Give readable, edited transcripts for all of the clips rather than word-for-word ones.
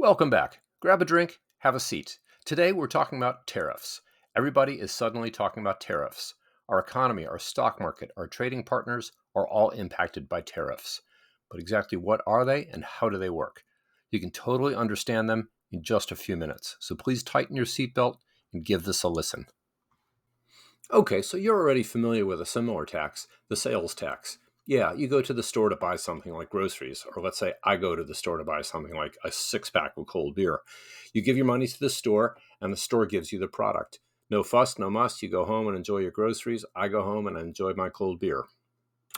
Welcome back. Grab a drink, have a seat. Today we're talking about tariffs. Everybody is suddenly talking about tariffs. Our economy, our stock market, our trading partners are all impacted by tariffs. But exactly what are they and how do they work? You can totally understand them in just a few minutes. So please tighten your seatbelt and give this a listen. Okay, so you're already familiar with a similar tax, the sales tax. Yeah, you go to the store to buy something like groceries, or let's say I go to the store to buy something like a 6-pack of cold beer. You give your money to the store, and the store gives you the product. No fuss, no muss. You go home and enjoy your groceries. I go home and enjoy my cold beer.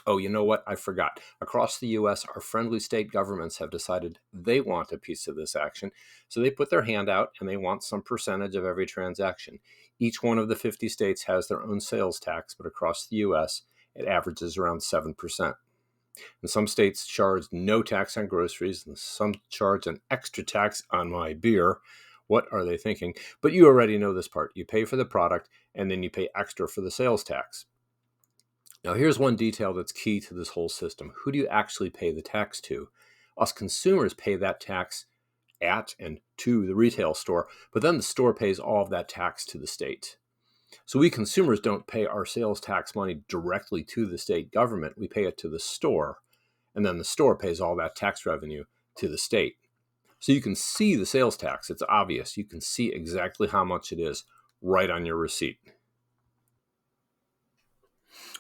Oh, you know what? I forgot. Across the U.S., our friendly state governments have decided they want a piece of this action. So they put their hand out and they want some percentage of every transaction. Each one of the 50 states has their own sales tax, but across the U.S., it averages around 7%. And some states charge no tax on groceries, and some charge an extra tax on my beer. What are they thinking? But you already know this part. You pay for the product, and then you pay extra for the sales tax. Now, here's one detail that's key to this whole system. Who do you actually pay the tax to? Us consumers pay that tax at and to the retail store, but then the store pays all of that tax to the state. So we consumers don't pay our sales tax money directly to the state government. We pay it to the store, and then the store pays all that tax revenue to the state. So you can see the sales tax. It's obvious. You can see exactly how much it is right on your receipt.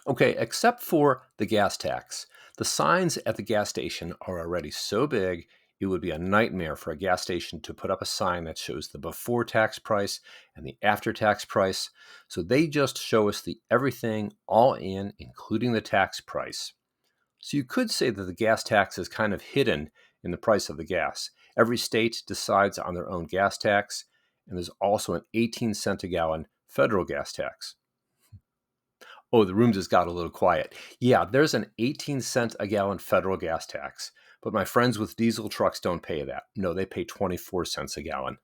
Okay, except for the gas tax. The signs at the gas station are already so big, it would be a nightmare for a gas station to put up a sign that shows the before tax price and the after tax price. So they just show us the everything all in, including the tax price. So you could say that the gas tax is kind of hidden in the price of the gas. Every state decides on their own gas tax, and there's also an 18-cent a gallon federal gas tax. Oh, the room just got a little quiet. Yeah, there's an 18-cent a gallon federal gas tax, but my friends with diesel trucks don't pay that. No, they pay 24 cents a gallon.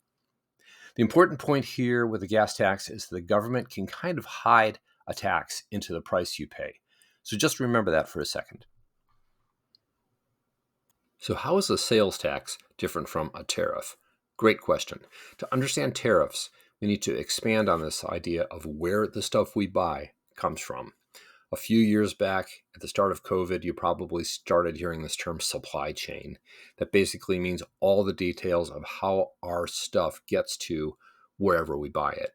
The important point here with the gas tax is the government can kind of hide a tax into the price you pay. So just remember that for a second. So how is a sales tax different from a tariff? Great question. To understand tariffs, we need to expand on this idea of where the stuff we buy comes from. A few years back, at the start of COVID, you probably started hearing this term supply chain. That basically means all the details of how our stuff gets to wherever we buy it.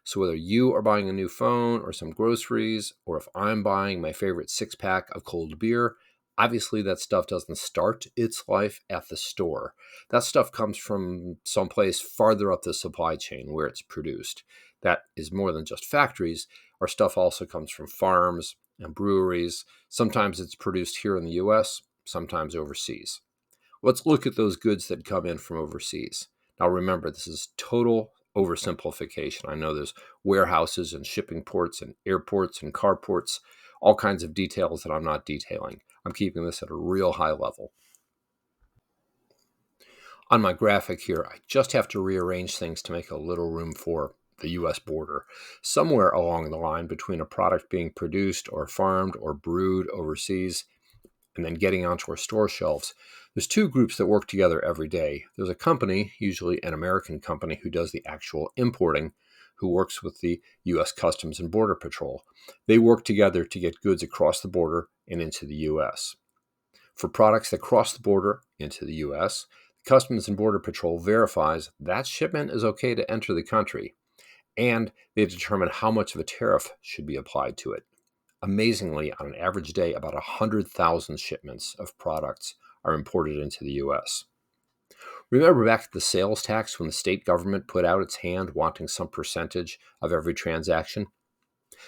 So whether you are buying a new phone or some groceries, or if I'm buying my favorite 6-pack of cold beer, obviously that stuff doesn't start its life at the store. That stuff comes from someplace farther up the supply chain where it's produced. That is more than just factories. Our stuff also comes from farms and breweries. Sometimes it's produced here in the US, sometimes overseas. Let's look at those goods that come in from overseas. Now remember, this is total oversimplification. I know there's warehouses and shipping ports and airports and carports, all kinds of details that I'm not detailing. I'm keeping this at a real high level. On my graphic here, I just have to rearrange things to make a little room for the U.S. border. Somewhere along the line between a product being produced or farmed or brewed overseas and then getting onto our store shelves, there's two groups that work together every day. There's a company, usually an American company, who does the actual importing, who works with the U.S. Customs and Border Patrol. They work together to get goods across the border and into the U.S. For products that cross the border into the U.S., Customs and Border Patrol verifies that shipment is okay to enter the country, and they determine how much of a tariff should be applied to it. Amazingly, on an average day, about 100,000 shipments of products are imported into the U.S. Remember back at the sales tax when the state government put out its hand wanting some percentage of every transaction?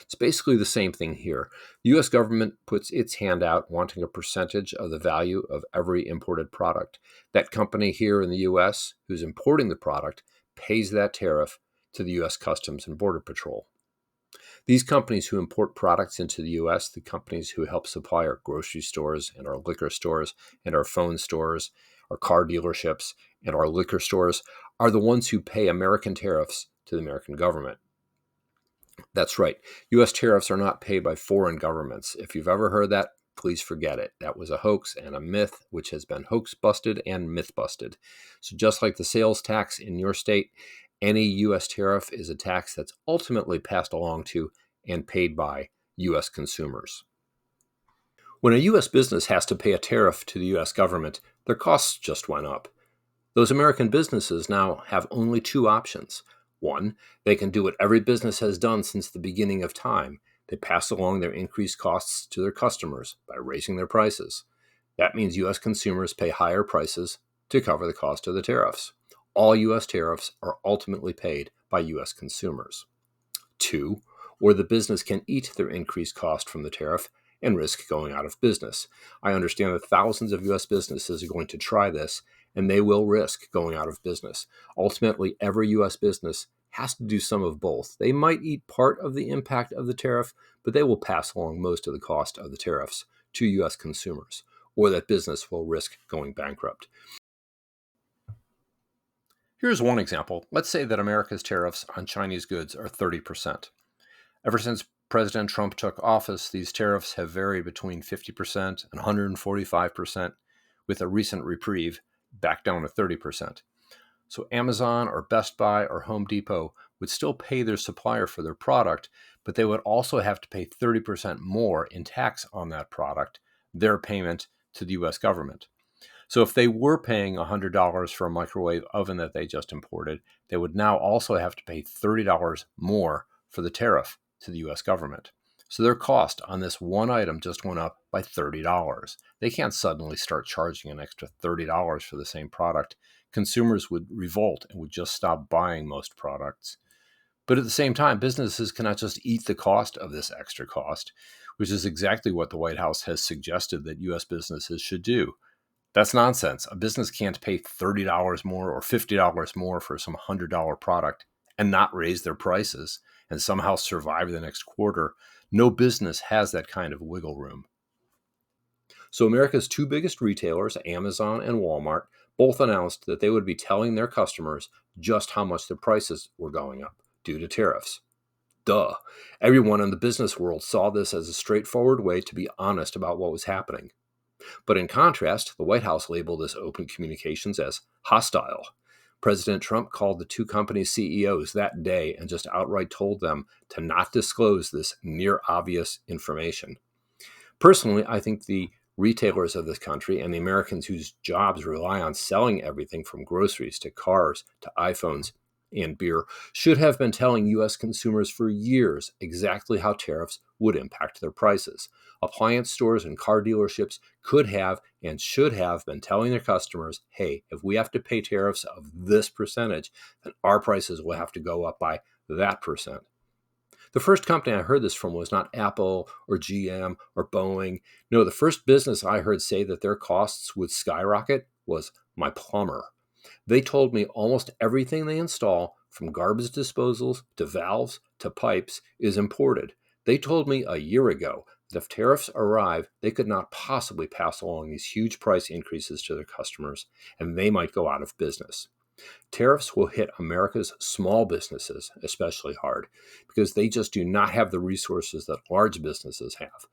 It's basically the same thing here. The U.S. government puts its hand out wanting a percentage of the value of every imported product. That company here in the U.S. who's importing the product pays that tariff to the U.S. Customs and Border Patrol. These companies who import products into the U.S., the companies who help supply our grocery stores and our liquor stores and our phone stores, our car dealerships and our liquor stores, are the ones who pay American tariffs to the American government. That's right. U.S. tariffs are not paid by foreign governments. If you've ever heard that, please forget it. That was a hoax and a myth, which has been hoax busted and myth busted. So just like the sales tax in your state, any U.S. tariff is a tax that's ultimately passed along to and paid by U.S. consumers. When a U.S. business has to pay a tariff to the U.S. government, their costs just went up. Those American businesses now have only two options. One, they can do what every business has done since the beginning of time. They pass along their increased costs to their customers by raising their prices. That means U.S. consumers pay higher prices to cover the cost of the tariffs. All U.S. tariffs are ultimately paid by U.S. consumers. Two, or the business can eat their increased cost from the tariff and risk going out of business. I understand that thousands of U.S. businesses are going to try this, and they will risk going out of business. Ultimately, every U.S. business has to do some of both. They might eat part of the impact of the tariff, but they will pass along most of the cost of the tariffs to U.S. consumers, or that business will risk going bankrupt. Here's one example. Let's say that America's tariffs on Chinese goods are 30%. Ever since President Trump took office, these tariffs have varied between 50% and 145%, with a recent reprieve back down to 30%. So Amazon or Best Buy or Home Depot would still pay their supplier for their product, but they would also have to pay 30% more in tax on that product, their payment to the U.S. government. So if they were paying $100 for a microwave oven that they just imported, they would now also have to pay $30 more for the tariff to the U.S. government. So their cost on this one item just went up by $30. They can't suddenly start charging an extra $30 for the same product. Consumers would revolt and would just stop buying most products. But at the same time, businesses cannot just eat the cost of this extra cost, which is exactly what the White House has suggested that U.S. businesses should do. That's nonsense. A business can't pay $30 more or $50 more for some $100 product and not raise their prices and somehow survive the next quarter. No business has that kind of wiggle room. So America's two biggest retailers, Amazon and Walmart, both announced that they would be telling their customers just how much their prices were going up due to tariffs. Duh. Everyone in the business world saw this as a straightforward way to be honest about what was happening. But in contrast, the White House labeled this open communications as hostile. President Trump called the two companies' CEOs that day and just outright told them to not disclose this near obvious information. Personally, I think the retailers of this country and the Americans whose jobs rely on selling everything from groceries to cars to iPhones and beer should have been telling U.S. consumers for years exactly how tariffs would impact their prices. Appliance stores and car dealerships could have and should have been telling their customers, hey, if we have to pay tariffs of this percentage, then our prices will have to go up by that percent. The first company I heard this from was not Apple or GM or Boeing. No, the first business I heard say that their costs would skyrocket was my plumber. They told me almost everything they install, from garbage disposals to valves to pipes, is imported. They told me a year ago that if tariffs arrive, they could not possibly pass along these huge price increases to their customers, and they might go out of business. Tariffs will hit America's small businesses especially hard because they just do not have the resources that large businesses have,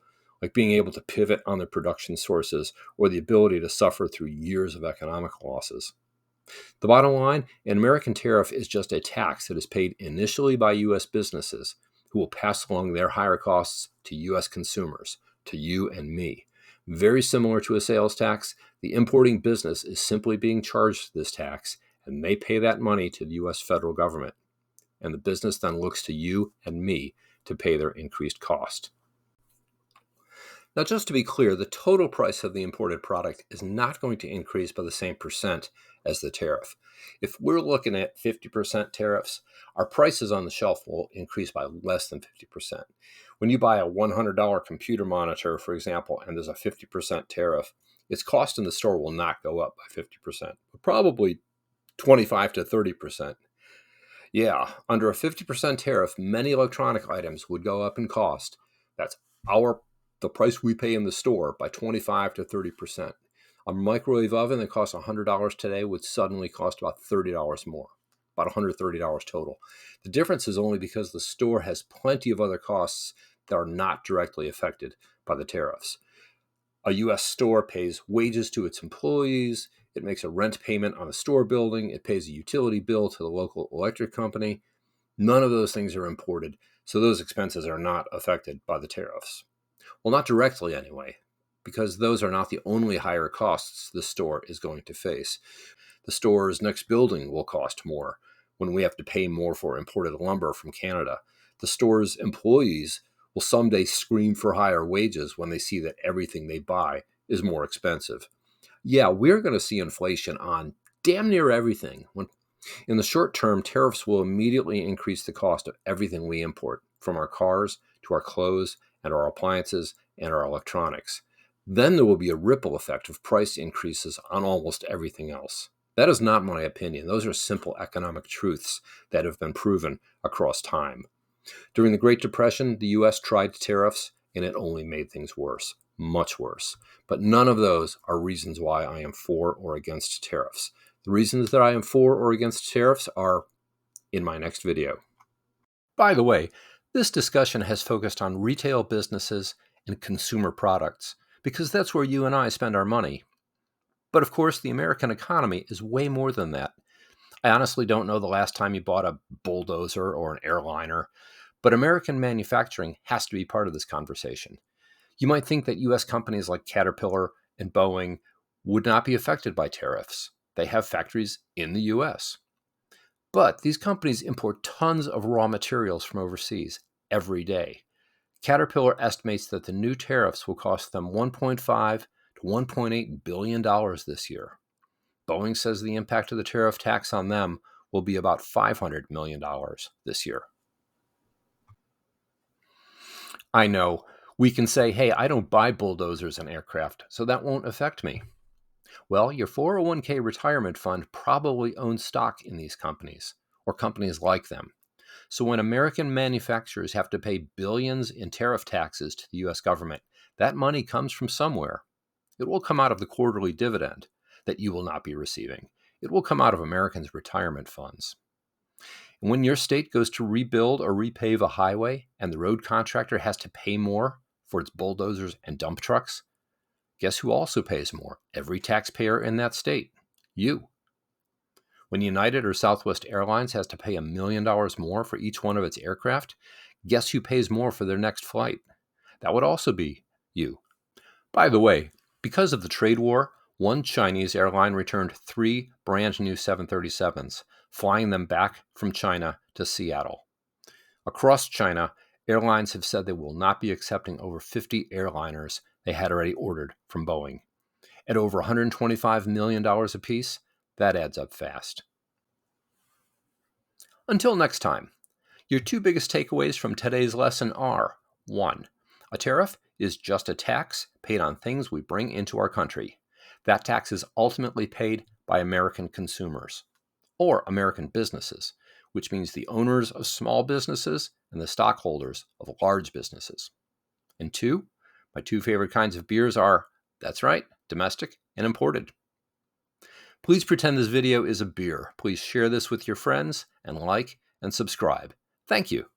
like being able to pivot on their production sources or the ability to suffer through years of economic losses. The bottom line, an American tariff is just a tax that is paid initially by U.S. businesses who will pass along their higher costs to U.S. consumers, to you and me. Very similar to a sales tax, the importing business is simply being charged this tax, and they pay that money to the U.S. federal government. And the business then looks to you and me to pay their increased cost. Now, just to be clear, the total price of the imported product is not going to increase by the same percent as the tariff. If we're looking at 50% tariffs, our prices on the shelf will increase by less than 50%. When you buy a $100 computer monitor, for example, and there's a 50% tariff, its cost in the store will not go up by 50%, but probably 25 to 30%. Yeah, under a 50% tariff, many electronic items would go up in cost. That's the price we pay in the store by 25 to 30%. A microwave oven that costs $100 today would suddenly cost about $30 more, about $130 total. The difference is only because the store has plenty of other costs that are not directly affected by the tariffs. A U.S. store pays wages to its employees. It makes a rent payment on the store building. It pays a utility bill to the local electric company. None of those things are imported, so those expenses are not affected by the tariffs. Well, not directly anyway, because those are not the only higher costs the store is going to face. The store's next building will cost more when we have to pay more for imported lumber from Canada. The store's employees will someday scream for higher wages when they see that everything they buy is more expensive. Yeah, we're going to see inflation on damn near everything. In the short term, tariffs will immediately increase the cost of everything we import, from our cars to our clothes and our appliances and our electronics. Then there will be a ripple effect of price increases on almost everything else. That is not my opinion. Those are simple economic truths that have been proven across time. During the Great Depression, the U.S. tried tariffs, and it only made things worse, much worse. But none of those are reasons why I am for or against tariffs. The reasons that I am for or against tariffs are in my next video. By the way, this discussion has focused on retail businesses and consumer products, because that's where you and I spend our money. But of course, the American economy is way more than that. I honestly don't know the last time you bought a bulldozer or an airliner, but American manufacturing has to be part of this conversation. You might think that U.S. companies like Caterpillar and Boeing would not be affected by tariffs. They have factories in the U.S. But these companies import tons of raw materials from overseas every day. Caterpillar estimates that the new tariffs will cost them $1.5 to $1.8 billion this year. Boeing says the impact of the tariff tax on them will be about $500 million this year. I know, we can say, hey, I don't buy bulldozers and aircraft, so that won't affect me. Well, your 401k retirement fund probably owns stock in these companies, or companies like them. So when American manufacturers have to pay billions in tariff taxes to the U.S. government, that money comes from somewhere. It will come out of the quarterly dividend that you will not be receiving. It will come out of Americans' retirement funds. And when your state goes to rebuild or repave a highway and the road contractor has to pay more for its bulldozers and dump trucks, guess who also pays more? Every taxpayer in that state. You. When United or Southwest Airlines has to pay $1 million more for each one of its aircraft, guess who pays more for their next flight? That would also be you. By the way, because of the trade war, one Chinese airline returned 3 brand new 737s, flying them back from China to Seattle. Across China, airlines have said they will not be accepting over 50 airliners they had already ordered from Boeing. At over $125 million apiece, that adds up fast. Until next time, your 2 biggest takeaways from today's lesson are: 1. A tariff is just a tax paid on things we bring into our country. That tax is ultimately paid by American consumers, or American businesses, which means the owners of small businesses and the stockholders of large businesses. And 2, my 2 favorite kinds of beers are, that's right, domestic and imported. Please pretend this video is a beer. Please share this with your friends and like and subscribe. Thank you.